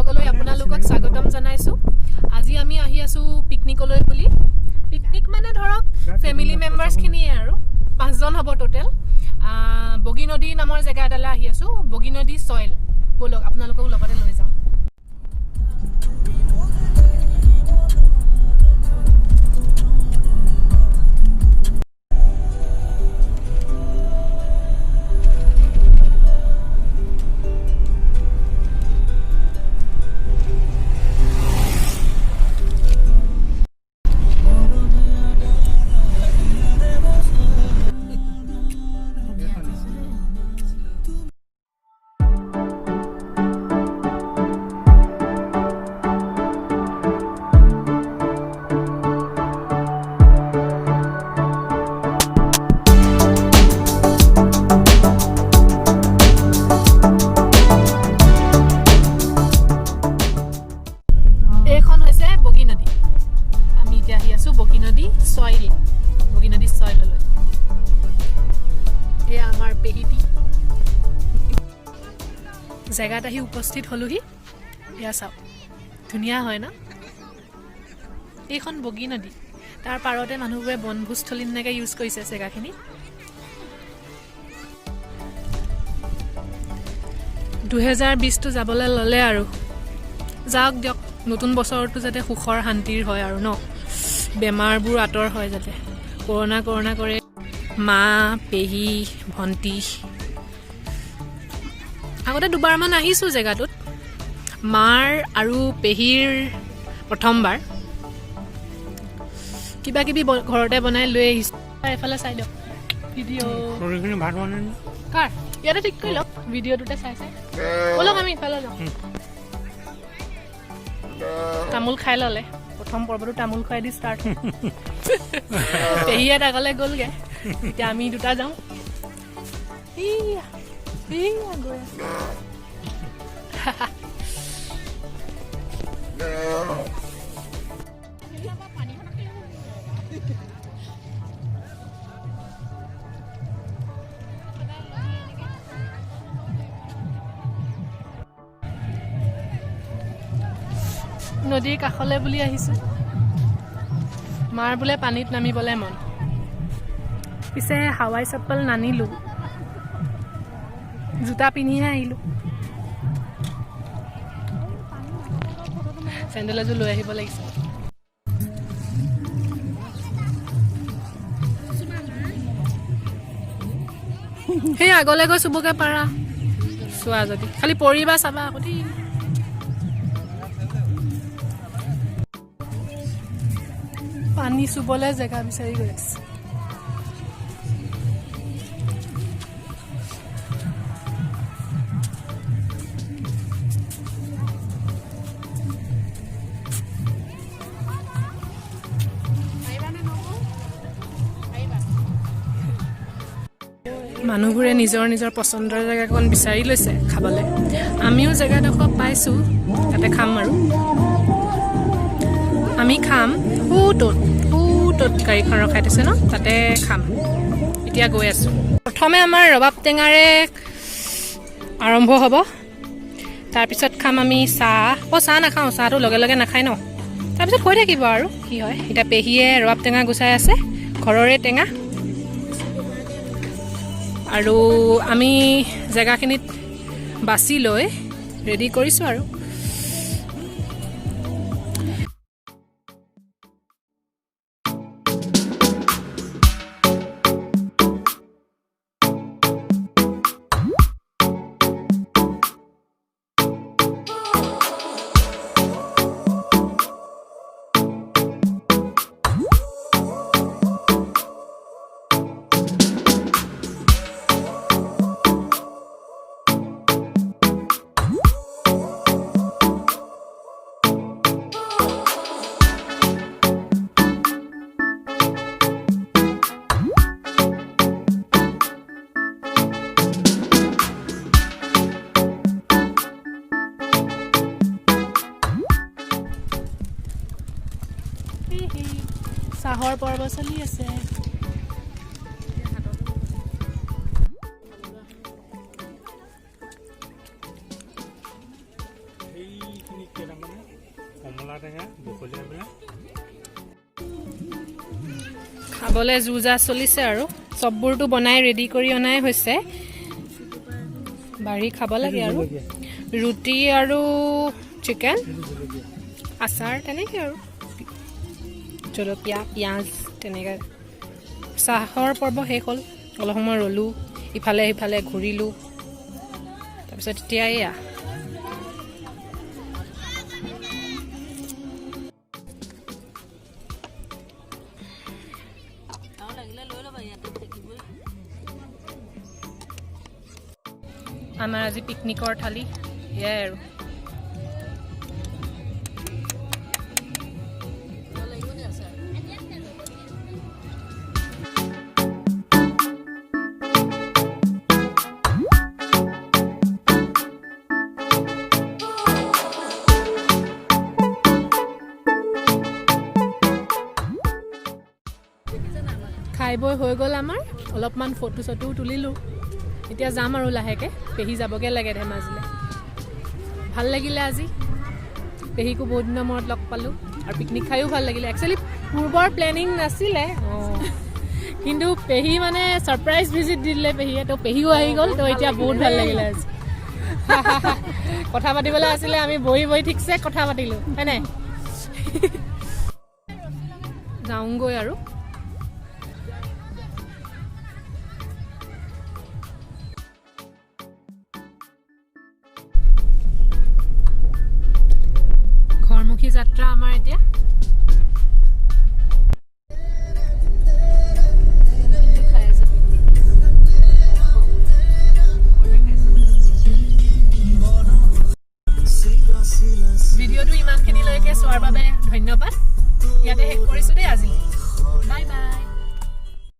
ব্লগলৈ আপোনালোকক স্বাগতম জনাইছো আজি আমি আহি আছো পিকনিকলৈ বুলি পিকনিক মানে ধৰক ফ্যামিলি মেম্বাৰ্স খিনিয়ে আৰু 5 জন হ'ব টোটাল বগিনদী নামৰ জেগা এটালৈ আহি আছো বগিনদী সয়েল বলক আপোনালোকক লগতে লৈ যাওঁ Boginadi soil ये आमार पेहिटी जगह ही उपस्थित हलुही या साव धुनिया है ना এইখন বগিনদী তাৰ পাৰতে মানুহবোৰে বনভোজস্থলী নেকে ইউজ কৰিছে জেগাখিনি 2020 টো যাবলৈ ললে আৰু যাওক দিয়ক নতুন বছৰটো যাতে সুখৰ শান্তিৰ হয় আৰু ন বেমাৰবোৰ আতৰ হয় যাতে কৰোনা কৰে মা পেহি ভন্টি আগতে দুবাৰ মান আহিছো জেগাটোত মাৰ আৰু পেহিৰ প্ৰথমবাৰ কিবা কিবি ঘৰতে বনাই লৈ আহিছো এফালে চাই দিয়ক ভিডিও সৰিখিনি ভাত বনাই কাৰ ইয়াতে ঠিক কৰি লওক ভিডিওটোতে চাই বলক আমি ইফালে যাওঁ তামুল খাই ললে প্ৰথম পৰ্বটো তামুল খাই দি ষ্টাৰ্ট পেহিয়ে আগলে গ'লগে এতিয়া আমি দুটা যাওঁ গৈ নদীৰ কাষলে বুলি আহিছো মাৰ বুলে পানীত নামিবলে মন পিছে হাৱাই চপ্পল নানিলো জুতা পিন্ধিহে আহিলো চেন্ডেল এযোৰ লৈ আহিব লাগিছে সেই আগলে গৈ চুবকে পাৰা চোৱা যদি খালি পৰিবা চাবা আকৌ দেই পানী চুবলে জেগা বিচাৰি গৈ আছে মানুহবোৰে নিজৰ পছন্দৰ জেগাখন বিচাৰি লৈছে খাবলে আমিও জেগাডোখৰ পাইছো তাতে খাম আৰু আমি খাম উটত গাড়ীখন ৰখাই দিছে ন তাতে খাম এতিয়া গৈ আছো প্ৰথমে আমাৰ ৰবাব টেঙাৰে আৰম্ভ হ'ব তাৰপিছত খাম আমি চাহ নাখাওঁ চাহটো লগে নাখায় ন তাৰপিছত হৈ থাকিব আৰু কি হয় এতিয়া পেহিয়ে ৰবাব টেঙা গুচাই আছে ঘৰৰে টেঙা আৰু আমি জেগাখিনিত বাছি লৈ ৰেডি কৰিছো আৰু চাহৰ পৰ্ব চলি আছে খাবলৈ যুজা চলিছে আৰু চববোৰটো বনাই ৰেডি কৰি অনাই হৈছে বাঢ়ি খাব লাগে আৰু ৰুটি আৰু চিকেন আচাৰ তেনেকৈ আৰু জলকীয়া পিঁয়াজ তেনেকৈ চাহৰ পৰ্ব শেষ হ'ল অলপ সময় ৰ'লোঁ ইফালে সিফালে ঘূৰিলোঁ তাৰপিছত এতিয়া এয়া আমাৰ আজি পিকনিকৰ থালি এয়াই আৰু খাই বৈ হৈ গ'ল আমাৰ অলপমান ফটো চটো তুলিলোঁ এতিয়া যাম আৰু লাহেকৈ পেহী যাবগৈ লাগে ধেমাজিলৈ ভাল লাগিলে আজি পেহীকো বহুত দিনৰ মূৰত লগ পালোঁ আৰু পিকনিক খায়ো ভাল লাগিলে একচুৱেলি পূৰ্বৰ প্লেনিং নাছিলে কিন্তু পেহী মানে ছাৰপ্ৰাইজ ভিজিট দি দিলে পেহীয়ে তো পেহীও আহি গ'ল তো এতিয়া বহুত ভাল লাগিলে আজি কথা পাতিবলৈ আছিলে আমি বহি বহি ঠিকছে কথা পাতিলোঁ হয়নে যাওঁগৈ আৰু ঘৰমুখী যাত্ৰা আমাৰ এতিয়া ভিডিঅ'টো ইমানখিনিলৈকে চোৱাৰ বাবে ধন্যবাদ ইয়াতে শেষ কৰিছোঁ দেই আজি বাই বাই